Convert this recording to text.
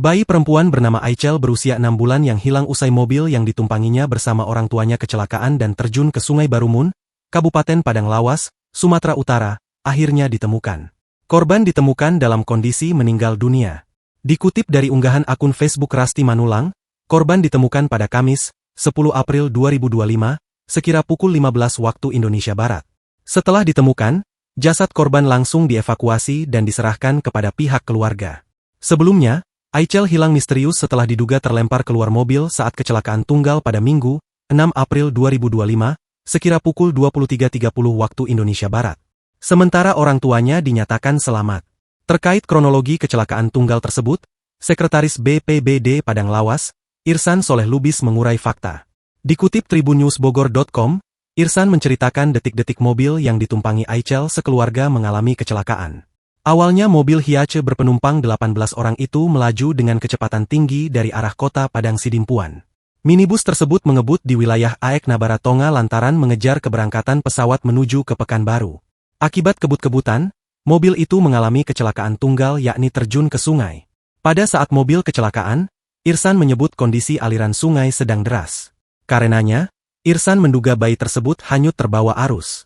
Bayi perempuan bernama Aichel berusia 6 bulan yang hilang usai mobil yang ditumpanginya bersama orang tuanya kecelakaan dan terjun ke Sungai Barumun, Kabupaten Padang Lawas, Sumatera Utara, akhirnya ditemukan. Korban ditemukan dalam kondisi meninggal dunia. Dikutip dari unggahan akun Facebook Rasti Manulang, korban ditemukan pada Kamis, 10 April 2025, sekira pukul 15 waktu Indonesia Barat. Setelah ditemukan, jasad korban langsung dievakuasi dan diserahkan kepada pihak keluarga. Sebelumnya, Aichel hilang misterius setelah diduga terlempar keluar mobil saat kecelakaan tunggal pada Minggu, 6 April 2025, sekira pukul 23.30 waktu Indonesia Barat. Sementara orang tuanya dinyatakan selamat. Terkait kronologi kecelakaan tunggal tersebut, Sekretaris BPBD Padang Lawas, Irsan Soleh Lubis mengurai fakta. Dikutip tribunnewsbogor.com, Irsan menceritakan detik-detik mobil yang ditumpangi Aichel sekeluarga mengalami kecelakaan. Awalnya mobil Hiace berpenumpang 18 orang itu melaju dengan kecepatan tinggi dari arah kota Padang Sidimpuan. Minibus tersebut mengebut di wilayah Aek Nabaratonga lantaran mengejar keberangkatan pesawat menuju ke Pekanbaru. Akibat kebut-kebutan, mobil itu mengalami kecelakaan tunggal yakni terjun ke sungai. Pada saat mobil kecelakaan, Irsan menyebut kondisi aliran sungai sedang deras. Karenanya, Irsan menduga bayi tersebut hanyut terbawa arus.